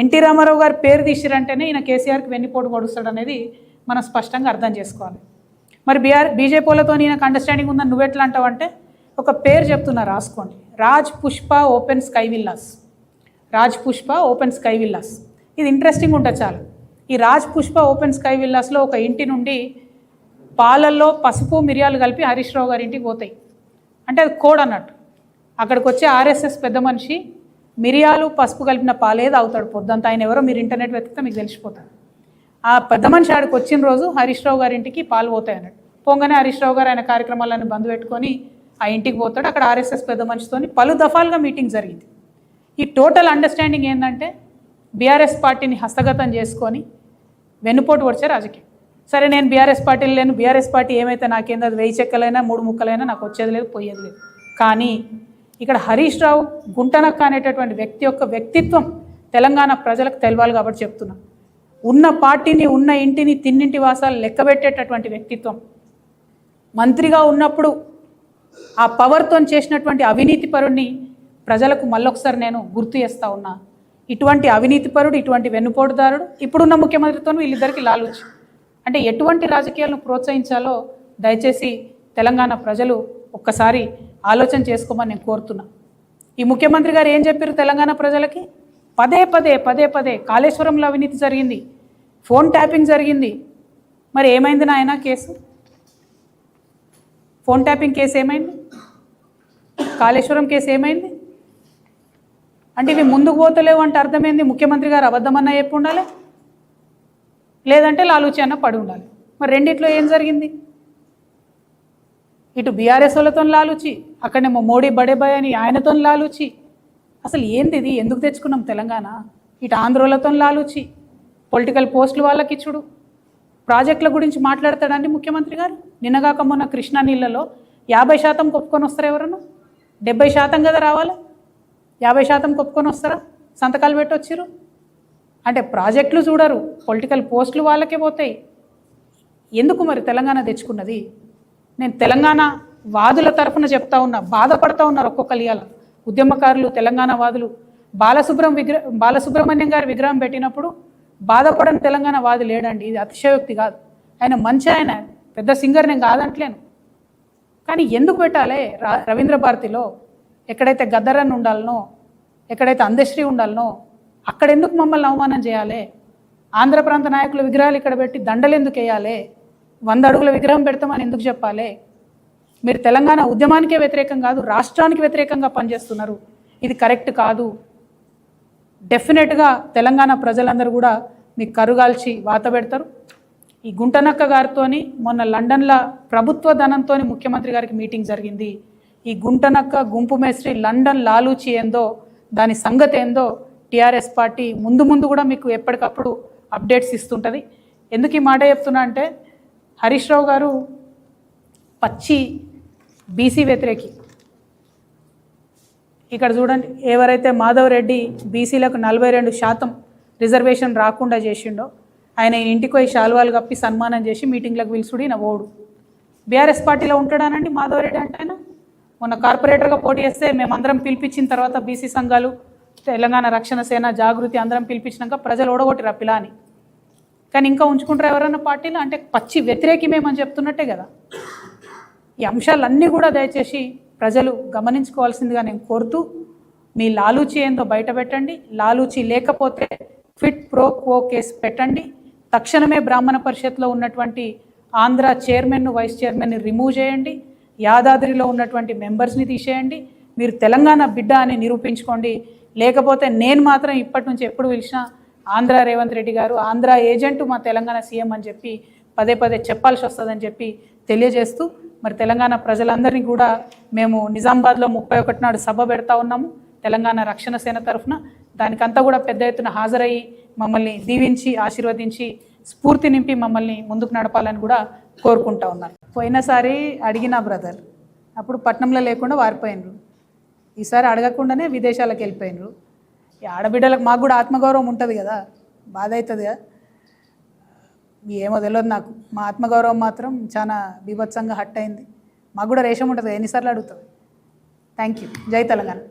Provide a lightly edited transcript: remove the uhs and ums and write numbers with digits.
NT Ramarao గారి పేరు తీసిరంటేనే ఈయన కేసీఆర్కి వెన్నుపోటు పొడుస్తాడు అనేది మనం స్పష్టంగా అర్థం చేసుకోవాలి. మరి బీజేపీలతో ఈయనకు అండర్స్టాండింగ్ ఉందని నువ్వెట్లా అంటావంటే ఒక పేరు చెప్తున్నా రాసుకోండి. Raj Pushpa open sky villas. Raj Pushpa open sky villas. ఇది ఇంట్రెస్టింగ్ ఉంటుంది చాలా. ఈ రాజ్ పుష్ప ఓపెన్ స్కై విల్లాస్లో ఒక ఇంటి నుండి పాలల్లో పసుపు మిరియాలు కలిపి హరీష్ రావు గారి ఇంటికి పోతాయి. అంటే అది కోడ్ అన్నట్టు. అక్కడికి వచ్చే ఆర్ఎస్ఎస్ పెద్ద మనిషి మిరియాలు పసుపు కలిపిన పాలే తాగుతాడు పొద్దంతా. ఆయన ఎవరో మీరు ఇంటర్నెట్ వెతికితే మీకు తెలిసిపోతారు. ఆ పెద్ద మనిషి ఆడికి వచ్చిన రోజు హరీష్ రావు గారి ఇంటికి పాలు పోతాయి అన్నట్టు. పోగానే హరీష్ రావు గారు ఆయన కార్యక్రమాలను బంద్ పెట్టుకొని ఆ ఇంటికి పోతాడు. అక్కడ ఆర్ఎస్ఎస్ పెద్ద మనిషితో పలు దఫాలుగా మీటింగ్ జరిగింది. ఈ టోటల్ అండర్స్టాండింగ్ ఏంటంటే బీఆర్ఎస్ పార్టీని హస్తగతం చేసుకొని వెన్నుపోటు వచ్చే రాజకీయం. సరే నేను బీఆర్ఎస్ పార్టీలు లేను, బీఆర్ఎస్ పార్టీ ఏమైతే నాకేందో అది 1000 చెక్కలైనా 3 ముక్కలైనా నాకు వచ్చేది లేదు పోయేది లేదు. కానీ ఇక్కడ హరీష్ రావు గుంటనక్క అనేటటువంటి వ్యక్తి యొక్క వ్యక్తిత్వం తెలంగాణ ప్రజలకు తెలవాలి కాబట్టి చెప్తున్నా. ఉన్న పార్టీని ఉన్న ఇంటిని తిన్నింటి వాసాలు లెక్కబెట్టేటటువంటి వ్యక్తిత్వం. మంత్రిగా ఉన్నప్పుడు ఆ పవర్తో చేసినటువంటి అవినీతి పరుడిని ప్రజలకు మళ్ళొకసారి నేను గుర్తు చేస్తూ ఉన్నా. ఇటువంటి అవినీతిపరుడు, ఇటువంటి వెన్నుపోటుదారుడు ఇప్పుడున్న ముఖ్యమంత్రితో వీళ్ళిద్దరికి లాలూచి. అంటే ఎటువంటి రాజకీయాలను ప్రోత్సహించాలో దయచేసి తెలంగాణ ప్రజలు ఒక్కసారి ఆలోచన చేసుకోమని నేను కోరుతున్నా. ఈ ముఖ్యమంత్రి గారు ఏం చెప్పారు తెలంగాణ ప్రజలకి? పదే పదే కాళేశ్వరంలో అవినీతి జరిగింది, ఫోన్ ట్యాపింగ్ జరిగింది. మరి ఏమైంది నాయన కేసు? ఫోన్ ట్యాపింగ్ కేసు ఏమైంది? కాళేశ్వరం కేసు ఏమైంది? అంటే ఇవి ముందుకు పోతలేవు అంటే అర్థమైంది ముఖ్యమంత్రి గారు అబద్ధమన్నా చెప్పి ఉండాలి, లేదంటే లాలూచి అన్న పడి ఉండాలి. మరి రెండిట్లో ఏం జరిగింది? ఇటు బీఆర్ఎస్ వాళ్ళతో లాలూచి, అక్కడనేమో మోడీ బడేబాయ్ అని ఆయనతో లాలూచి. అసలు ఏంది ఇది? ఎందుకు తెచ్చుకున్నాం తెలంగాణ? ఇటు ఆంధ్రోలతో లాలూచి, పొలిటికల్ పోస్టులు వాళ్ళకి ఇచ్చుడు. ప్రాజెక్టుల గురించి మాట్లాడతాడండి ముఖ్యమంత్రి గారు. నిన్నగాక మొన్న కృష్ణా నీళ్ళలో 50% ఒప్పుకొని వస్తారు ఎవరన్నా? 70% కదా రావాలి. 50% ఒప్పుకొని వస్తారా? సంతకాలు పెట్టి వచ్చిర్రు. అంటే ప్రాజెక్టులు చూడరు, పొలిటికల్ పోస్టులు వాళ్ళకే పోతాయి. ఎందుకు మరి తెలంగాణ తెచ్చుకున్నది? నేను తెలంగాణ వాదుల తరఫున చెప్తా ఉన్నా, బాధపడతా ఉన్నారు ఒక్కొక్కరు. ఇవాళ ఉద్యమకారులు, తెలంగాణ వాదులు బాలసుబ్రహ్మణ్యం గారి విగ్రహం పెట్టినప్పుడు బాధపడని తెలంగాణ వాది లేడండి. ఇది అతిశయోక్తి కాదు. ఆయన మంచి, ఆయన పెద్ద సింగర్, నేను కాదంటలేను. కానీ ఎందుకు పెట్టాలి? రవీంద్ర భారతిలో ఎక్కడైతే గద్దరన్ ఉండాలనో, ఎక్కడైతే అందశ్రీ ఉండాలనో అక్కడ ఎందుకు మమ్మల్ని అవమానం చేయాలి? ఆంధ్ర ప్రాంత నాయకుల విగ్రహాలు ఇక్కడ పెట్టి దండలు ఎందుకు వేయాలి? 100 అడుగుల విగ్రహం పెడతామని ఎందుకు చెప్పాలి? మీరు తెలంగాణ ఉద్యమానికే వ్యతిరేకం కాదు, రాష్ట్రానికి వ్యతిరేకంగా పనిచేస్తున్నారు. ఇది కరెక్ట్ కాదు. డెఫినెట్గా తెలంగాణ ప్రజలందరూ కూడా మీకు కరుగాల్చి వాత పెడతారు. ఈ గుంటనక్క గారితో మొన్న లండన్లో ప్రభుత్వ ధనంతో ముఖ్యమంత్రి గారికి మీటింగ్ జరిగింది. ఈ గుంటనక్క గుంపు మేస్త్రి లండన్ లాలూచి ఏందో, దాని సంగతి ఏందో టీఆర్ఎస్ పార్టీ ముందు కూడా మీకు ఎప్పటికప్పుడు అప్డేట్స్ ఇస్తుంటుంది. ఎందుకు ఈ మాట చెప్తున్నా అంటే హరీష్ రావు గారు పచ్చి బీసీ వ్యతిరేకి. ఇక్కడ చూడండి, ఎవరైతే మాధవ్ రెడ్డి బీసీలకు 42% రిజర్వేషన్ రాకుండా చేసిండో ఆయన ఇంటికి పోయి శాలువాలు కప్పి సన్మానం చేసి మీటింగ్లకు పిలుచుడు ఈయన ఓడు. బీఆర్ఎస్ పార్టీలో ఉంటాడానండి మాధవ్ రెడ్డి అంటే ఆయన. మొన్న కార్పొరేటర్గా పోటీ చేస్తే మేమందరం పిలిపించిన తర్వాత బీసీ సంఘాలు, తెలంగాణ రక్షణ సేన, జాగృతి అందరం పిలిపించినాక ప్రజలు ఓడగొట్టిరా పిలాని. కానీ ఇంకా ఉంచుకుంటారు ఎవరన్నా పార్టీలో? అంటే పచ్చి వ్యతిరేకమేమని చెప్తున్నట్టే కదా. ఈ అంశాలన్నీ కూడా దయచేసి ప్రజలు గమనించుకోవాల్సిందిగా నేను కోరుతూ, మీ లాలూచి ఏందో బయట పెట్టండి. లాలూచి లేకపోతే క్విట్ ప్రో క్వో కేసు పెట్టండి. తక్షణమే బ్రాహ్మణ పరిషత్లో ఉన్నటువంటి ఆంధ్ర చైర్మన్ను, వైస్ చైర్మన్ని రిమూవ్ చేయండి. యాదాద్రిలో ఉన్నటువంటి మెంబర్స్ని తీసేయండి. మీరు తెలంగాణ బిడ్డ అని నిరూపించుకోండి. లేకపోతే నేను మాత్రం ఇప్పటి నుంచి ఎప్పుడు పిలిచినా ఆంధ్ర రేవంత్ రెడ్డి గారు ఆంధ్ర ఏజెంటు, మా తెలంగాణ సీఎం అని చెప్పి పదే చెప్పాల్సి వస్తుందని చెప్పి తెలియజేస్తూ, మరి తెలంగాణ ప్రజలందరినీ కూడా మేము నిజామాబాద్లో 31 నాడు సభ పెడతా ఉన్నాము తెలంగాణ రక్షణ సేన తరఫున. దానికంతా కూడా పెద్ద ఎత్తున హాజరయ్యి మమ్మల్ని దీవించి ఆశీర్వదించి స్ఫూర్తి నింపి మమ్మల్ని ముందుకు నడపాలని కూడా కోరుకుంటా ఉన్నాను. పోయినసారి అడిగిన బ్రదర్, అప్పుడు పట్నంలో లేకుండా వారిపోయినరు. ఈసారి అడగకుండానే విదేశాలకు వెళ్ళిపోయినరు. ఈ ఆడబిడ్డలకు మాకు కూడా ఆత్మగౌరవం ఉంటుంది కదా, బాధ అవుతుంది కదా. ఏమో తెలియదు నాకు. మా ఆత్మగౌరవం మాత్రం చాలా బీభత్సంగా హట్ అయింది. మాకు కూడా రేషం ఉంటుంది, ఎన్నిసార్లు అడుగుతుంది. Thank you. జై తెలంగాణ.